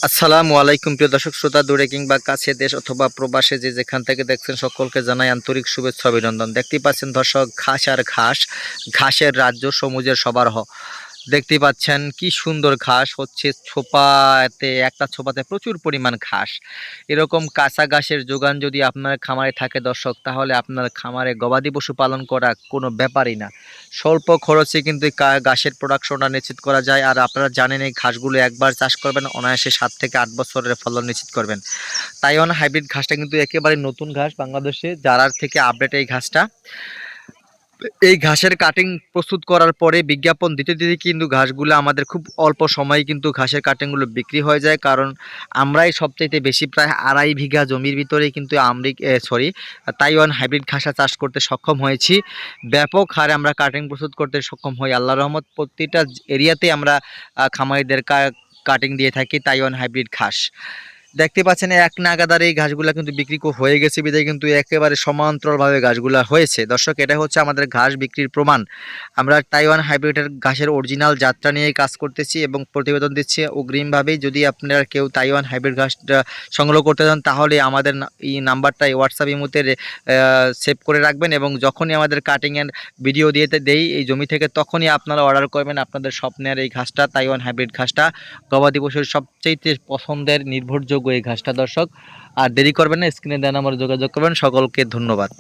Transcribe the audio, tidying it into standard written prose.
আসসালামু আলাইকুম প্রিয় দর্শক শ্রোতা, দূরে কিংবা কাছে, দেশ অথবা প্রবাসে যে যেখান থেকে দেখছেন সকলকে জানাই আন্তরিক শুভেচ্ছা অভিনন্দন। দেখতেই পাচ্ছেন দর্শক, ঘাস আর ঘাস, ঘাসের রাজ্য সবুজের সমারোহ। দেখতেই পাচ্ছেন কি সুন্দর ঘাস হচ্ছে, ছোপাতে একটা ছোপাতে প্রচুর পরিমাণ ঘাস। এরকম কাঁচা ঘাসের যোগান যদি আপনার খামারে থাকে দর্শক, তাহলে আপনার খামারে গবাদি পশু পালন করা কোনো ব্যাপারই না। স্বল্প খরচে কিন্তু এই ঘাসের প্রোডাকশনটা নিশ্চিত করা যায়। আর আপনারা জানেন এই ঘাসগুলো একবার চাষ করবেন অনায়াসে 7 থেকে 8 বছরের ফলন নিশ্চিত করবেন। তাইওয়ান হাইব্রিড ঘাসটা কিন্তু একেবারে নতুন ঘাস, বাংলাদেশে জারার থেকে আপডেট এই ঘাসটা। এই ঘাসের কাটিং প্রস্তুত করার পরে বিজ্ঞাপন দিতে দিতে কিন্তু ঘাসগুলো আমাদের খুব অল্প সময়ে কিন্তু ঘাসের কাটিংগুলো বিক্রি হয়ে যায়। কারণ আমরাই সবচাইতে বেশি, প্রায় 2.5 বিঘা জমির ভিতরে কিন্তু তাইওয়ান হাইব্রিড ঘাসা চাষ করতে সক্ষম হয়েছি। ব্যাপক হারে আমরা কাটিং প্রস্তুত করতে সক্ষম হই আল্লাহর রহমত। প্রতিটা এরিয়াতে আমরা খামারিদের কাটিং দিয়ে থাকি তাইওয়ান হাইব্রিড ঘাস। দেখতে পাচ্ছেন এক নাগাদারে এই ঘাসগুলা কিন্তু বিক্রি হয়ে গেছে বিধায় কিন্তু একেবারে সমান্তরালভাবে ঘাসগুলা হয়েছে। দর্শক, এটা হচ্ছে আমাদের ঘাস বিক্রির প্রমাণ। আমরা তাইওয়ান হাইব্রিডের ঘাসের অরিজিনাল যাত্রা নিয়ে কাজ করতেছি এবং প্রতিবেদন দিচ্ছি অগ্রিমভাবেই। যদি আপনারা কেউ তাইওয়ান হাইব্রিড ঘাসটা সংগ্রহ করতে চান, তাহলে আমাদের এই নাম্বারটা হোয়াটসঅ্যাপ ইমোতে সেভ করে রাখবেন, এবং যখনই আমাদের কাটিং এর ভিডিও দেই এই জমি থেকে, তখনই আপনারা অর্ডার করবেন আপনাদের স্বপ্নের এই ঘাসটা, তাইওয়ান হাইব্রিড ঘাসটা। গবাদি পশুর সবচেয়ে পছন্দের নির্ভরযোগ্য এই ঘাসটা দর্শক। আর দেরি করবেন না, স্ক্রিনে দেওয়া নাম্বারে যোগাযোগ করবেন। সকলকে ধন্যবাদ।